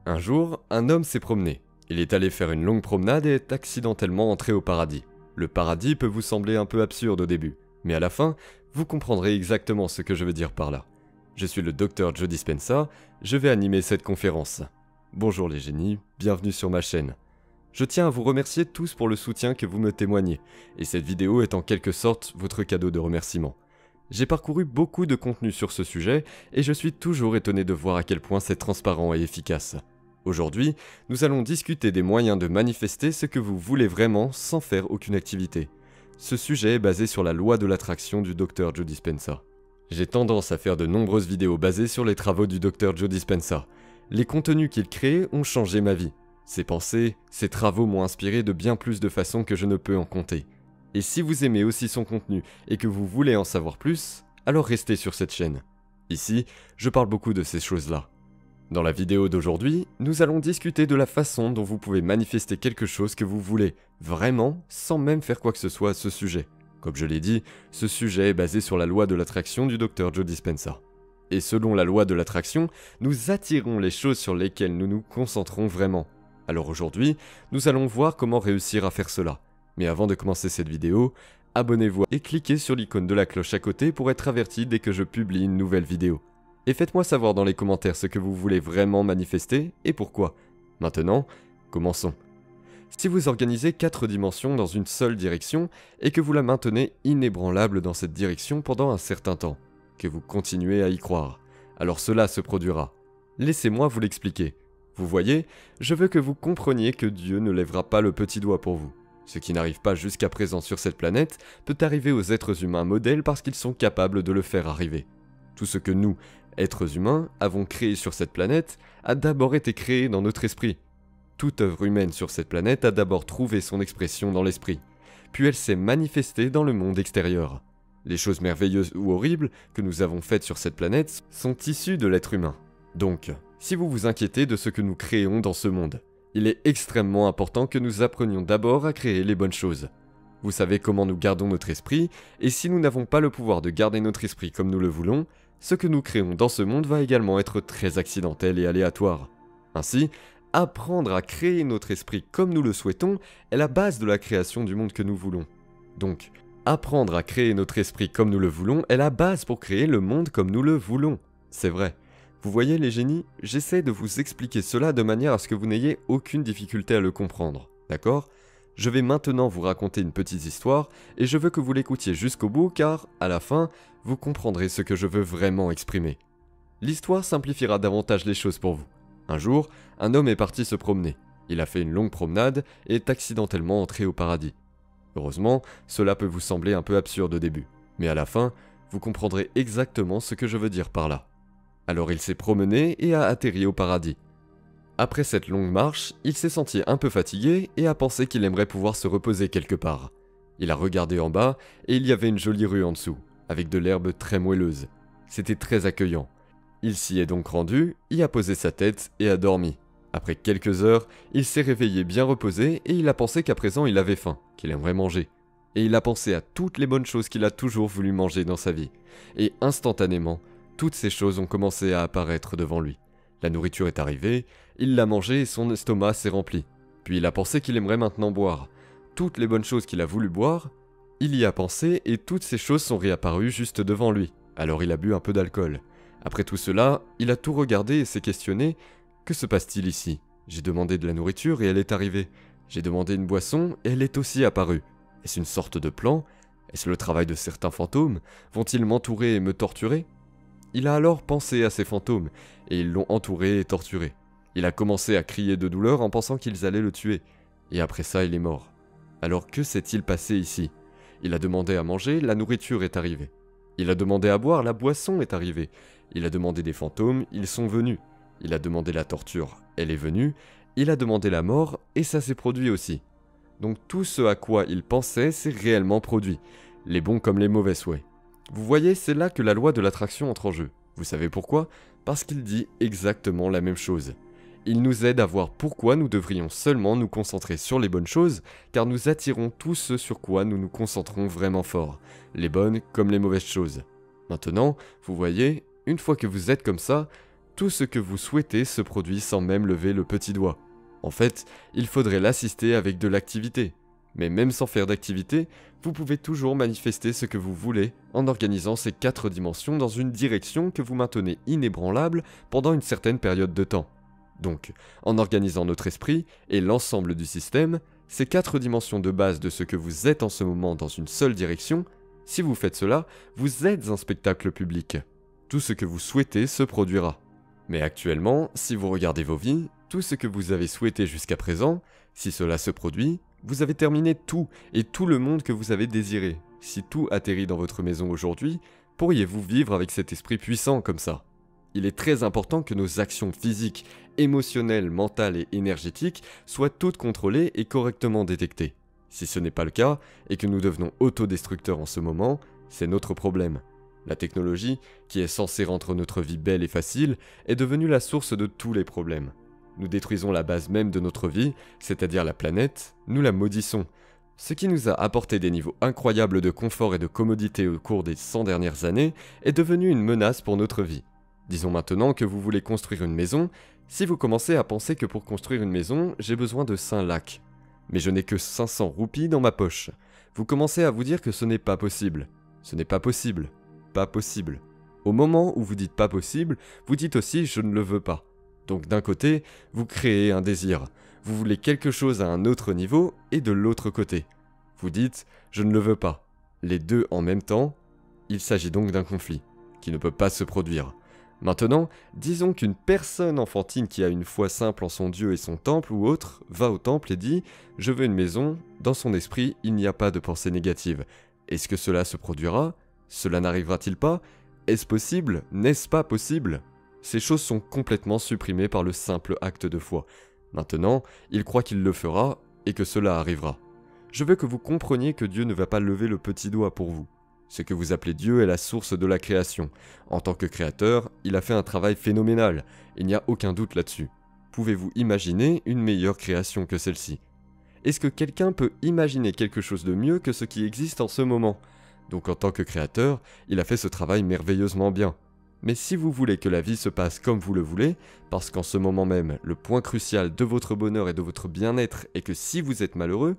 Un jour, un homme s'est promené. Il est allé faire une longue promenade et est accidentellement entré au paradis. Le paradis peut vous sembler un peu absurde au début, mais à la fin, vous comprendrez exactement ce que je veux dire par là. Je suis le Dr Joe Dispenza, je vais animer cette conférence. Bonjour les génies, bienvenue sur ma chaîne. Je tiens à vous remercier tous pour le soutien que vous me témoignez, et cette vidéo est en quelque sorte votre cadeau de remerciement. J'ai parcouru beaucoup de contenu sur ce sujet, et je suis toujours étonné de voir à quel point c'est transparent et efficace. Aujourd'hui, nous allons discuter des moyens de manifester ce que vous voulez vraiment sans faire aucune activité. Ce sujet est basé sur la loi de l'attraction du Dr Joe Dispenza. J'ai tendance à faire de nombreuses vidéos basées sur les travaux du Dr Joe Dispenza. Les contenus qu'il crée ont changé ma vie. Ses pensées, ses travaux m'ont inspiré de bien plus de façons que je ne peux en compter. Et si vous aimez aussi son contenu et que vous voulez en savoir plus, alors restez sur cette chaîne. Ici, je parle beaucoup de ces choses-là. Dans la vidéo d'aujourd'hui, nous allons discuter de la façon dont vous pouvez manifester quelque chose que vous voulez, vraiment, sans même faire quoi que ce soit à ce sujet. Comme je l'ai dit, ce sujet est basé sur la loi de l'attraction du Dr Joe Dispenza. Et selon la loi de l'attraction, nous attirons les choses sur lesquelles nous nous concentrons vraiment. Alors aujourd'hui, nous allons voir comment réussir à faire cela. Mais avant de commencer cette vidéo, abonnez-vous et cliquez sur l'icône de la cloche à côté pour être averti dès que je publie une nouvelle vidéo. Et faites-moi savoir dans les commentaires ce que vous voulez vraiment manifester et pourquoi. Maintenant, commençons. Si vous organisez 4 dimensions dans une seule direction et que vous la maintenez inébranlable dans cette direction pendant un certain temps, que vous continuez à y croire, alors cela se produira. Laissez-moi vous l'expliquer. Vous voyez, je veux que vous compreniez que Dieu ne lèvera pas le petit doigt pour vous. Ce qui n'arrive pas jusqu'à présent sur cette planète peut arriver aux êtres humains modèles parce qu'ils sont capables de le faire arriver. Tout ce que nous, êtres humains, avons créé sur cette planète a d'abord été créé dans notre esprit. Toute œuvre humaine sur cette planète a d'abord trouvé son expression dans l'esprit, puis elle s'est manifestée dans le monde extérieur. Les choses merveilleuses ou horribles que nous avons faites sur cette planète sont issues de l'être humain. Donc, si vous vous inquiétez de ce que nous créons dans ce monde, il est extrêmement important que nous apprenions d'abord à créer les bonnes choses. Vous savez comment nous gardons notre esprit, et si nous n'avons pas le pouvoir de garder notre esprit comme nous le voulons, ce que nous créons dans ce monde va également être très accidentel et aléatoire. Ainsi, apprendre à créer notre esprit comme nous le souhaitons est la base de la création du monde que nous voulons. Donc, apprendre à créer notre esprit comme nous le voulons est la base pour créer le monde comme nous le voulons. C'est vrai. Vous voyez les génies, j'essaie de vous expliquer cela de manière à ce que vous n'ayez aucune difficulté à le comprendre, d'accord ? Je vais maintenant vous raconter une petite histoire et je veux que vous l'écoutiez jusqu'au bout car, à la fin, vous comprendrez ce que je veux vraiment exprimer. L'histoire simplifiera davantage les choses pour vous. Un jour, un homme est parti se promener. Il a fait une longue promenade et est accidentellement entré au paradis. Heureusement, cela peut vous sembler un peu absurde au début, mais à la fin, vous comprendrez exactement ce que je veux dire par là. Alors il s'est promené et a atterri au paradis. Après cette longue marche, il s'est senti un peu fatigué et a pensé qu'il aimerait pouvoir se reposer quelque part. Il a regardé en bas et il y avait une jolie rue en dessous, avec de l'herbe très moelleuse. C'était très accueillant. Il s'y est donc rendu, y a posé sa tête et a dormi. Après quelques heures, il s'est réveillé bien reposé et il a pensé qu'à présent il avait faim, qu'il aimerait manger. Et il a pensé à toutes les bonnes choses qu'il a toujours voulu manger dans sa vie. Et instantanément, toutes ces choses ont commencé à apparaître devant lui. La nourriture est arrivée, il l'a mangée et son estomac s'est rempli. Puis il a pensé qu'il aimerait maintenant boire. Toutes les bonnes choses qu'il a voulu boire, il y a pensé et toutes ces choses sont réapparues juste devant lui. Alors il a bu un peu d'alcool. Après tout cela, il a tout regardé et s'est questionné « Que se passe-t-il ici ?» J'ai demandé de la nourriture et elle est arrivée. J'ai demandé une boisson et elle est aussi apparue. Est-ce une sorte de plan? Est-ce le travail de certains fantômes? Vont-ils m'entourer et me torturer? Il a alors pensé à ces fantômes, et ils l'ont entouré et torturé. Il a commencé à crier de douleur en pensant qu'ils allaient le tuer, et après ça il est mort. Alors que s'est-il passé ici? Il a demandé à manger, la nourriture est arrivée. Il a demandé à boire, la boisson est arrivée. Il a demandé des fantômes, ils sont venus. Il a demandé la torture, elle est venue. Il a demandé la mort, et ça s'est produit aussi. Donc tout ce à quoi il pensait s'est réellement produit, les bons comme les mauvais souhaits. Vous voyez, c'est là que la loi de l'attraction entre en jeu. Vous savez pourquoi? Parce qu'il dit exactement la même chose. Il nous aide à voir pourquoi nous devrions seulement nous concentrer sur les bonnes choses, car nous attirons tout ce sur quoi nous nous concentrons vraiment fort, les bonnes comme les mauvaises choses. Maintenant, vous voyez, une fois que vous êtes comme ça, Tout ce que vous souhaitez se produit sans même lever le petit doigt. En fait, il faudrait l'assister avec de l'activité. Mais même sans faire d'activité, vous pouvez toujours manifester ce que vous voulez en organisant ces 4 dimensions dans une direction que vous maintenez inébranlable pendant une certaine période de temps. Donc, en organisant notre esprit et l'ensemble du système, ces 4 dimensions de base de ce que vous êtes en ce moment dans une seule direction, si vous faites cela, vous êtes un spectacle public. Tout ce que vous souhaitez se produira. Mais actuellement, si vous regardez vos vies, tout ce que vous avez souhaité jusqu'à présent, si cela se produit, vous avez terminé tout et tout le monde que vous avez désiré. Si tout atterrit dans votre maison aujourd'hui, pourriez-vous vivre avec cet esprit puissant comme ça? Il est très important que nos actions physiques, émotionnelles, mentales et énergétiques soient toutes contrôlées et correctement détectées. Si ce n'est pas le cas, et que nous devenons autodestructeurs en ce moment, c'est notre problème. La technologie, qui est censée rendre notre vie belle et facile, est devenue la source de tous les problèmes. Nous détruisons la base même de notre vie, c'est-à-dire la planète, nous la maudissons. Ce qui nous a apporté des niveaux incroyables de confort et de commodité au cours des 100 dernières années est devenu une menace pour notre vie. Disons maintenant que vous voulez construire une maison, si vous commencez à penser que pour construire une maison, j'ai besoin de 5 lakhs. Mais je n'ai que 500 roupies dans ma poche. Vous commencez à vous dire que ce n'est pas possible. Ce n'est pas possible. Pas possible. Au moment où vous dites pas possible, vous dites aussi je ne le veux pas. Donc d'un côté, vous créez un désir. Vous voulez quelque chose à un autre niveau et de l'autre côté. Vous dites je ne le veux pas. Les deux en même temps, il s'agit donc d'un conflit qui ne peut pas se produire. Maintenant, disons qu'une personne enfantine qui a une foi simple en son Dieu et son temple ou autre, va au temple et dit « Je veux une maison », dans son esprit, il n'y a pas de pensée négative. Est-ce que cela se produira? Cela n'arrivera-t-il pas? Est-ce possible? N'est-ce pas possible? Ces choses sont complètement supprimées par le simple acte de foi. Maintenant, il croit qu'il le fera et que cela arrivera. Je veux que vous compreniez que Dieu ne va pas lever le petit doigt pour vous. Ce que vous appelez Dieu est la source de la création. En tant que créateur, il a fait un travail phénoménal, il n'y a aucun doute là-dessus. Pouvez-vous imaginer une meilleure création que celle-ci? Est-ce que quelqu'un peut imaginer quelque chose de mieux que ce qui existe en ce moment? Donc en tant que créateur, il a fait ce travail merveilleusement bien. Mais si vous voulez que la vie se passe comme vous le voulez, parce qu'en ce moment même, le point crucial de votre bonheur et de votre bien-être est que si vous êtes malheureux,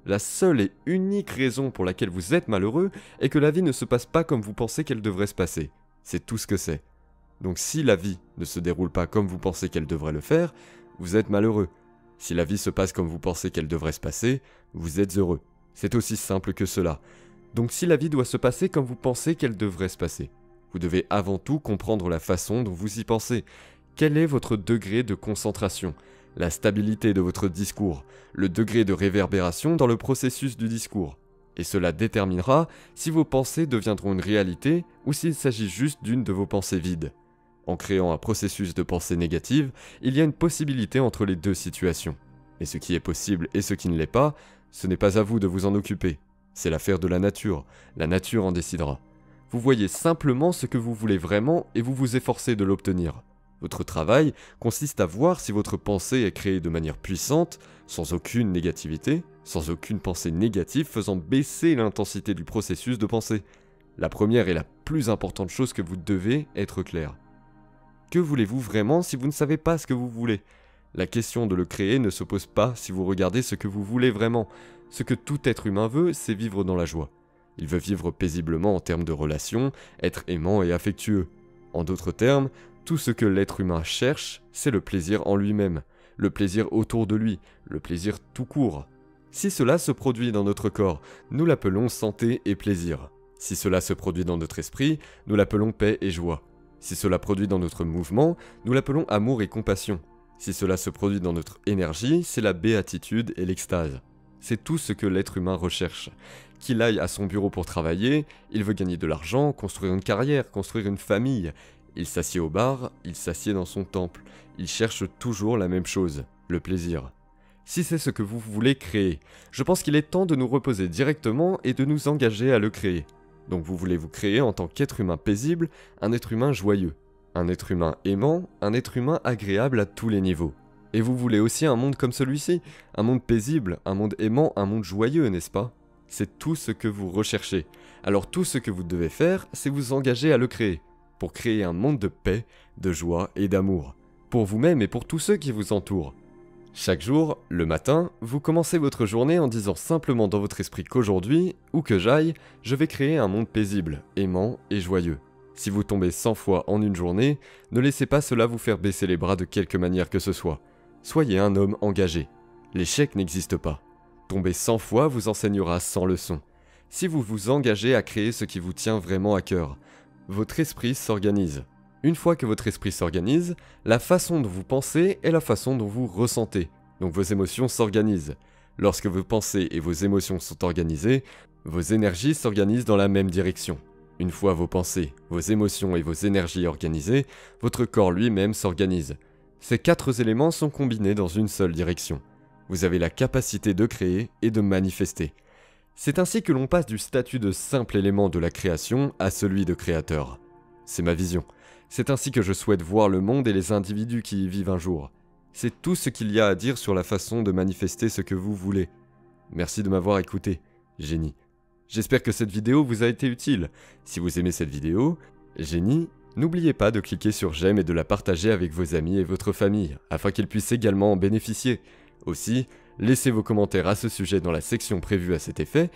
la seule et unique raison pour laquelle vous êtes malheureux est que la vie ne se passe pas comme vous pensez qu'elle devrait se passer. C'est tout ce que c'est. Donc si la vie ne se déroule pas comme vous pensez qu'elle devrait le faire, vous êtes malheureux. Si la vie se passe comme vous pensez qu'elle devrait se passer, vous êtes heureux. C'est aussi simple que cela. Donc si la vie doit se passer comme vous pensez qu'elle devrait se passer, vous devez avant tout comprendre la façon dont vous y pensez. Quel est votre degré de concentration ? La stabilité de votre discours, le degré de réverbération dans le processus du discours. Et cela déterminera si vos pensées deviendront une réalité ou s'il s'agit juste d'une de vos pensées vides. En créant un processus de pensée négative, il y a une possibilité entre les deux situations. Mais ce qui est possible et ce qui ne l'est pas, ce n'est pas à vous de vous en occuper. C'est l'affaire de la nature en décidera. Vous voyez simplement ce que vous voulez vraiment et vous vous efforcez de l'obtenir. Votre travail consiste à voir si votre pensée est créée de manière puissante, sans aucune négativité, sans aucune pensée négative faisant baisser l'intensité du processus de pensée. La première et la plus importante chose que vous devez être clair. Que voulez-vous vraiment si vous ne savez pas ce que vous voulez? La question de le créer ne se pose pas si vous regardez ce que vous voulez vraiment. Ce que tout être humain veut, c'est vivre dans la joie. Il veut vivre paisiblement en termes de relations, être aimant et affectueux. En d'autres termes, tout ce que l'être humain cherche, c'est le plaisir en lui-même, le plaisir autour de lui, le plaisir tout court. Si cela se produit dans notre corps, nous l'appelons santé et plaisir. Si cela se produit dans notre esprit, nous l'appelons paix et joie. Si cela produit dans notre mouvement, nous l'appelons amour et compassion. Si cela se produit dans notre énergie, c'est la béatitude et l'extase. C'est tout ce que l'être humain recherche. Qu'il aille à son bureau pour travailler, il veut gagner de l'argent, construire une carrière, construire une famille. Il s'assied au bar, il s'assied dans son temple. Il cherche toujours la même chose, le plaisir. Si c'est ce que vous voulez créer, je pense qu'il est temps de nous reposer directement et de nous engager à le créer. Donc vous voulez vous créer en tant qu'être humain paisible, un être humain joyeux, un être humain aimant, un être humain agréable à tous les niveaux. Et vous voulez aussi un monde comme celui-ci, un monde paisible, un monde aimant, un monde joyeux, n'est-ce pas? C'est tout ce que vous recherchez. Alors tout ce que vous devez faire, c'est vous engager à le créer. pour créer un monde de paix, de joie et d'amour, pour vous-même et pour tous ceux qui vous entourent. Chaque jour, le matin, vous commencez votre journée en disant simplement dans votre esprit qu'aujourd'hui, où que j'aille, je vais créer un monde paisible, aimant et joyeux. Si vous tombez 100 fois en une journée, ne laissez pas cela vous faire baisser les bras de quelque manière que ce soit. Soyez un homme engagé. L'échec n'existe pas. Tomber 100 fois vous enseignera 100 leçons. Si vous vous engagez à créer ce qui vous tient vraiment à cœur, votre esprit s'organise. Une fois que votre esprit s'organise, la façon dont vous pensez est la façon dont vous ressentez. Donc vos émotions s'organisent. Lorsque vos pensées et vos émotions sont organisées, vos énergies s'organisent dans la même direction. Une fois vos pensées, vos émotions et vos énergies organisées, votre corps lui-même s'organise. Ces 4 éléments sont combinés dans une seule direction. Vous avez la capacité de créer et de manifester. C'est ainsi que l'on passe du statut de simple élément de la création à celui de créateur. C'est ma vision. C'est ainsi que je souhaite voir le monde et les individus qui y vivent un jour. C'est tout ce qu'il y a à dire sur la façon de manifester ce que vous voulez. Merci de m'avoir écouté, génie. J'espère que cette vidéo vous a été utile. Si vous aimez cette vidéo, génie, n'oubliez pas de cliquer sur j'aime et de la partager avec vos amis et votre famille, afin qu'ils puissent également en bénéficier. Aussi, laissez vos commentaires à ce sujet dans la section prévue à cet effet,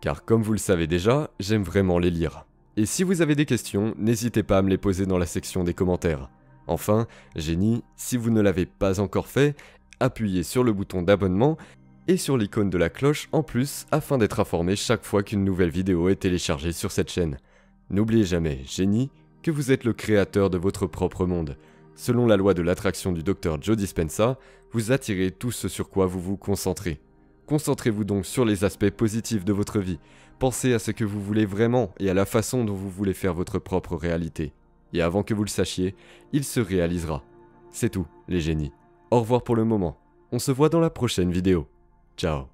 car comme vous le savez déjà, j'aime vraiment les lire. Et si vous avez des questions, n'hésitez pas à me les poser dans la section des commentaires. Enfin, génie, si vous ne l'avez pas encore fait, appuyez sur le bouton d'abonnement et sur l'icône de la cloche en plus afin d'être informé chaque fois qu'une nouvelle vidéo est téléchargée sur cette chaîne. N'oubliez jamais, génie, que vous êtes le créateur de votre propre monde. Selon la loi de l'attraction du Dr Joe Dispenza, vous attirez tout ce sur quoi vous vous concentrez. Concentrez-vous donc sur les aspects positifs de votre vie. Pensez à ce que vous voulez vraiment et à la façon dont vous voulez faire votre propre réalité. Et avant que vous le sachiez, il se réalisera. C'est tout, les génies. Au revoir pour le moment. On se voit dans la prochaine vidéo. Ciao.